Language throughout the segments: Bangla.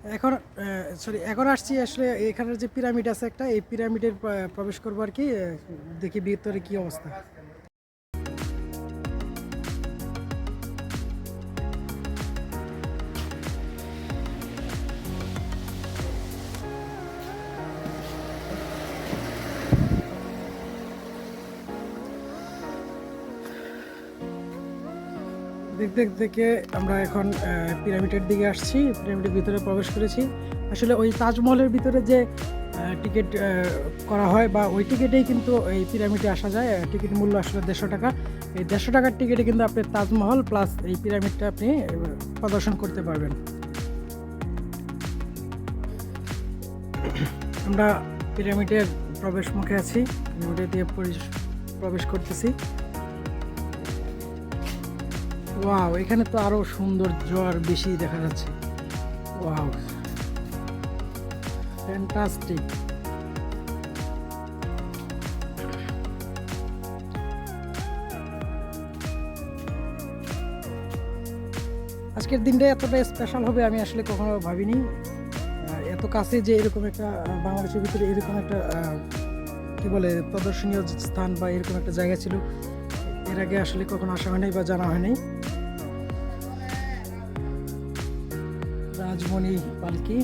এখন এখন আসছি আসলে এখানের যে পিরামিড আছে একটা, এই পিরামিডের প্রবেশ করবো আর কি। দেখি ভিতরে কি অবস্থা। দেখতে দেখতে আমরা এখন পিরামিডের দিকে আসছি, পিরামিডের ভিতরে প্রবেশ করেছি। আসলে ওই তাজমহলের ভিতরে যে টিকিট করা হয় বা ওই টিকিটেই কিন্তু এই পিরামিডে আসা যায়। টিকিট মূল্য আসলে 150 টাকা। এই 150 টাকার টিকিটে কিন্তু আপনি তাজমহল প্লাস এই পিরামিডটা আপনি প্রদর্শন করতে পারবেন। আমরা পিরামিডের প্রবেশ মুখে আছি, পিরামিডে দিয়ে প্রবেশ করতেছি। ওয়াও, এখানে তো আরো সৌন্দর্য আর বেশি দেখা যাচ্ছে। Wow, fantastic. আজকের দিনটা এতটা স্পেশাল হবে আমি আসলে কখনো ভাবিনি। এত কাছে যে এরকম একটা বাংলাদেশের ভিতরে এরকম একটা কি বলে প্রদর্শনীয় স্থান বা এরকম একটা জায়গা ছিল, এর আগে আসলে কখনো আসা হয় নাই বা জানা হয় নাই। রাজমণি পালকি।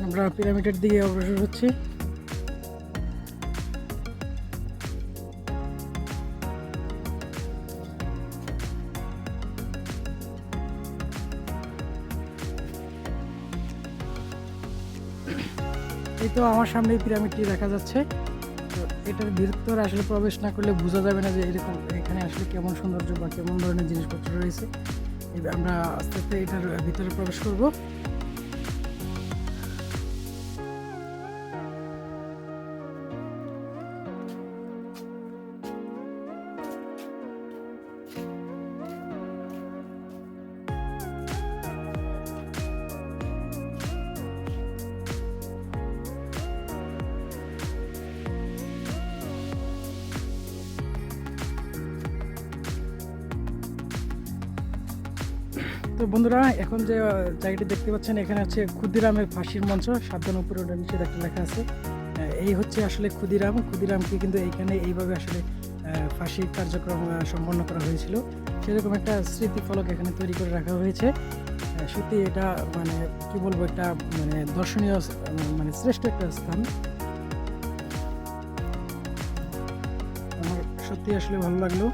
আমরা পিরামিডের দিকে অগ্রসর হচ্ছি। এই তো আমার সামনেই পিরামিডটি দেখা যাচ্ছে। তো এটার ভিতরে আসলে প্রবেশ না করলে বোঝা যাবে না যে এরকম এখানে আসলে কেমন সৌন্দর্য বা কেমন ধরনের জিনিসপত্র রয়েছে। আমরা আস্তে আস্তে এটার ভিতরে প্রবেশ করব। তো বন্ধুরা, এখন যে জায়গাটি দেখতে পাচ্ছেন এখানে হচ্ছে ক্ষুদিরামের ফাঁসির মঞ্চ, সাবধান উপরে ওঠার নিচে একটা লেখা আছে। এই হচ্ছে আসলে ক্ষুদিরামকে কিন্তু এইখানে এইভাবে আসলে ফাঁসির কার্যক্রম সম্পন্ন করা হয়েছিল। সেরকম একটা স্মৃতিফলক এখানে তৈরি করে রাখা হয়েছে। সত্যি এটা মানে কি বলবো, একটা মানে দর্শনীয় মানে শ্রেষ্ঠ একটা স্থান। আমার সত্যি আসলে ভালো লাগলো।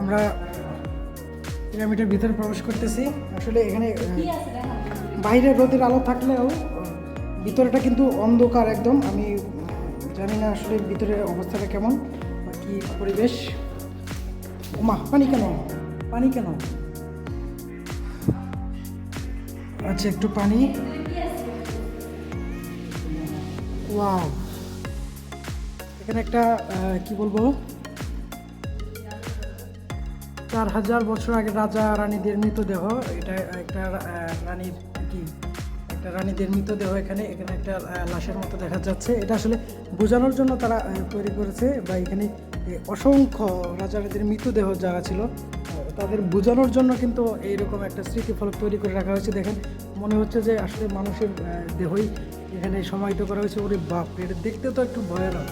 আমরা পিরামিডের ভিতরে প্রবেশ করতেছি। আসলে এখানে বাইরে রোদের আলো থাকলেও ভিতরেটা কিন্তু অন্ধকার একদম। আমি জানি না আসলে ভিতরের অবস্থাটা কেমন বা কি পরিবেশ। ওমা, পানি কেন, পানি কেন? আচ্ছা, একটু পানি। ওয়াও, এখানে একটা কি বলবো, 4000 বছর আগে রাজা রানীদের মৃতদেহ। এটা একটা রানীর কি একটা রানীদের মৃতদেহ এখানে এখানে একটা লাশের মতো দেখা যাচ্ছে। এটা আসলে বোঝানোর জন্য তারা তৈরি করেছে, বা এখানে অসংখ্য রাজা রানীদের মৃতদেহ যারা ছিল তাদের বোঝানোর জন্য কিন্তু এইরকম একটা স্মৃতিফলক তৈরি করে রাখা হয়েছে। দেখেন, মনে হচ্ছে যে আসলে মানুষের দেহই এখানে সমাহিত করা হয়েছে। ওরে বাপ, এটা দেখতে তো একটু ভয়ানক।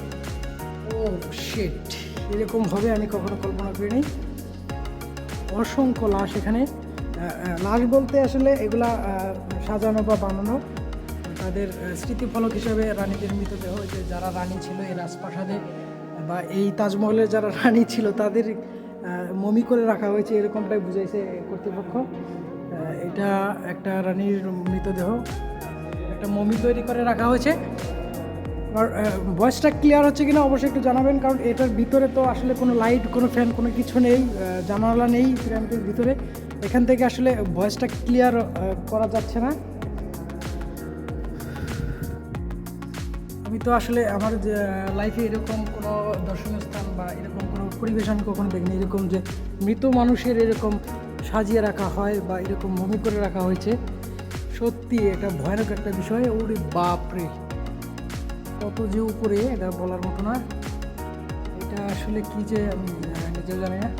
ও শিট, এরকম হবে আমি কখনো কল্পনা করিনি। অসংখ্য লাশ এখানে। লাশ বলতে আসলে এগুলা সাজানো বা বানানো, তাদের স্মৃতিফলক হিসেবে রানীদের মৃতদেহ, যে যারা রানী ছিল এই রাজপ্রাসাদে বা এই তাজমহলের যারা রানী ছিল তাদের মমি করে রাখা হয়েছে, এরকমটাই বুঝাইছে কর্তৃপক্ষ। এটা একটা রানীর মৃতদেহ, একটা মমি তৈরি করে রাখা হয়েছে। আর ভয়েসটা ক্লিয়ার হচ্ছে কিনা অবশ্যই একটু জানাবেন, কারণ এটার ভিতরে তো আসলে কোনো লাইট, কোনো ফ্যান, কোনো কিছু নেই, জানালা নেই পিরামিডের ভিতরে। এখান থেকে আসলে ভয়েসটা ক্লিয়ার করা যাচ্ছে না। আমি তো তো আসলে আমার যে লাইফে এরকম কোনো দর্শনীয় স্থান বা এরকম কোনো পরিবেশ আমি কখনো দেখিনি, এরকম যে মৃত মানুষের এরকম সাজিয়ে রাখা হয় বা এরকম মমি করে রাখা হয়েছে। সত্যি এটা ভয়ানক একটা বিষয়। ওরে বাপরে, কত যে উপরে, এটা বলার মতো না। এটা আসলে কি যে আমি নিজেও জানি না।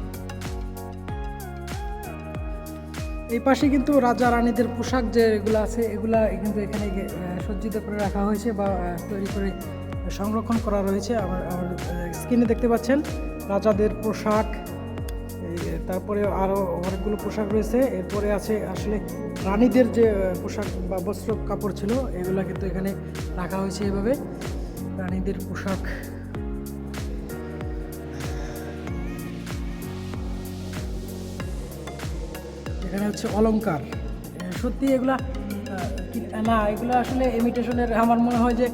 এই পাশে কিন্তু রাজা রানীদের পোশাক যেগুলো আছে এগুলা কিন্তু এখানে সজ্জিত করে রাখা হয়েছে বা তৈরি করে সংরক্ষণ করা রয়েছে। আমার স্ক্রিনে দেখতে পাচ্ছেন রাজাদের পোশাক, তারপরে আরও অনেকগুলো পোশাক রয়েছে। এরপরে আছে আসলে রানীদের যে পোশাক বা বস্ত্র কাপড় ছিল এগুলা কিন্তু এখানে রাখা হয়েছে এভাবে, রানীদের পোশাক। এখানে হচ্ছে অলংকার। সত্যি এগুলা না, এগুলো আসলে ইমিটেশনের, আমার মনে হয় যে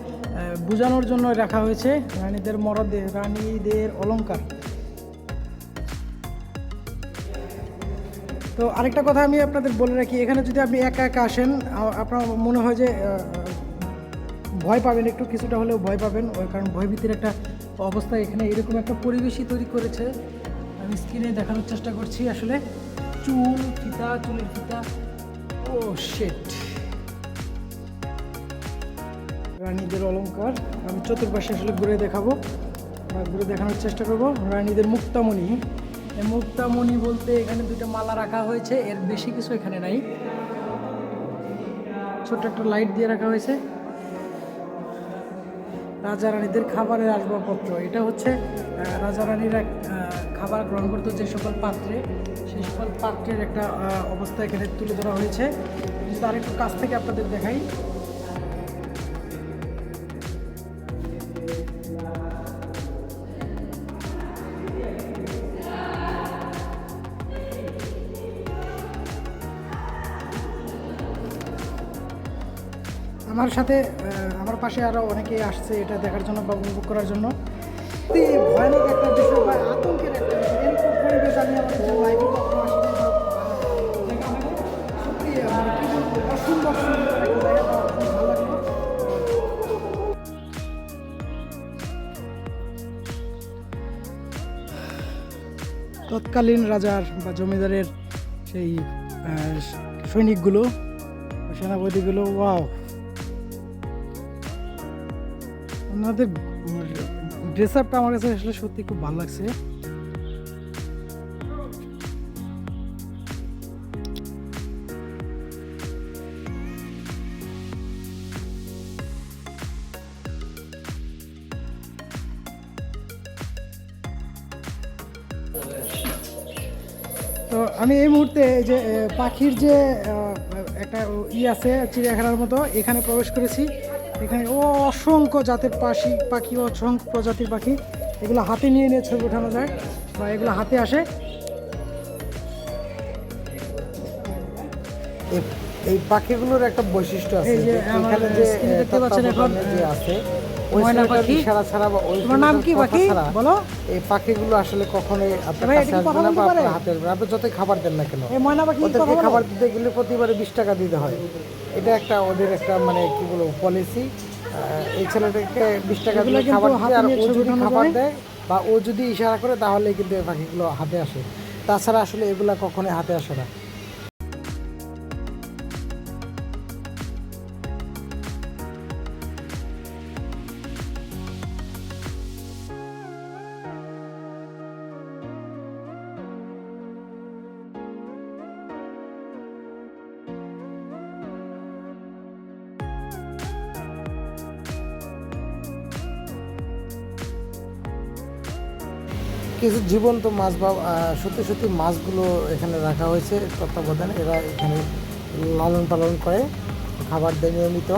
বোঝানোর জন্য রাখা হয়েছে রানীদের রানীদের অলংকার। তো আরেকটা কথা আমি আপনাদের বলে রাখি, এখানে যদি আপনি একা একা আসেন আপনার মনে হয় যে ভয় পাবেন, একটু কিছুটা হলেও ভয় পাবেন, কারণ ভয়ভীতির একটা অবস্থা এখানে এরকম একটা পরিবেশই তৈরি করেছে। আমি স্ক্রিনে দেখানোর চেষ্টা করছি আসলে চুলের ফিতা, ও শিট। রানীদের অলংকার আমি চতুর্পাশে আসলে ঘুরে দেখাবো বা ঘুরে দেখানোর চেষ্টা করবো। রানীদের মুক্তামণি, এই মুক্তামণি বলতে এখানে দুইটা মালা রাখা হয়েছে, এর বেশি কিছু এখানে নাই। ছোট্ট একটা লাইট দিয়ে রাখা হয়েছে। রাজা রানীদের খাবারের আসবাবপত্র, এটা হচ্ছে রাজা রানীরা খাবার গ্রহণ করতো যে সকল পাত্রে, সেই সকল পাত্রের একটা অবস্থা এখানে তুলে ধরা হয়েছে। যদি আরেকটু কাছ থেকে আপনাদের দেখাই, আমার সাথে আমার পাশে আরও অনেকেই আসছে এটা দেখার জন্য বা উপভোগ করার জন্য। সত্যি ভয়ানক একটা বিষয় বা আতঙ্কের একটা বিষয়, এরকম পরিবেশ আমি আমার লাইফে কখনো আসিনি। সত্যি মানে কি বলবো, অসম্ভব সুন্দর একটা জায়গা, আমার খুব ভালো লাগলো। তৎকালীন রাজার বা জমিদারের সেই সৈনিকগুলো, সেনাপতিগুলো, ওয়াও, ওনাদের ড্রেস আপটা আমার কাছে আসলে সত্যি খুব ভালো লাগছে। তো আমি এই মুহূর্তে এই যে পাখির যে একটা আছে চিড়িয়াখানার মতো, এখানে প্রবেশ করেছি। এখানে অসংখ্য জাতের পাখি, অসংখ্য প্রজাতির পাখি, এগুলো হাতে নিয়ে ছবি ওঠানো যায় বা এগুলো হাতে আসে। এই পাখিগুলোর একটা বৈশিষ্ট্য আছে, এখানে যে দেখতে পাচ্ছেন এখন আছে ময়না পাখি। তোমার নাম কি পাখি বলো? এই পাখিগুলো আসলে কখনোই আপনার কাছে আসবে না বা আপনার হাতে আসবে না, আপনি যতই খাবার দেন না কেন। এই ময়না পাখি ওদেরকে খাবার দিতে গেলে প্রতিবারে 20 টাকা দিতে হয়। এটা একটা ওদের একটা মানে কি বলবো পলিসি। এই ছেলেটাকে 20 টাকা দিলে খাবার দিতে, আর ও যদি খাবার দেয় বা ও যদি ইশারা করে তাহলে কিন্তু এই পাখিগুলো হাতে আসে, তাছাড়া আসলে এগুলা কখনোই হাতে আসে না। কিছু জীবন্ত মাছ বা সত্যি সত্যি মাছগুলো এখানে রাখা হয়েছে তত্ত্বাবধানে, এরা এখানে লালন পালন করে, খাবার দেয় নিয়মিত।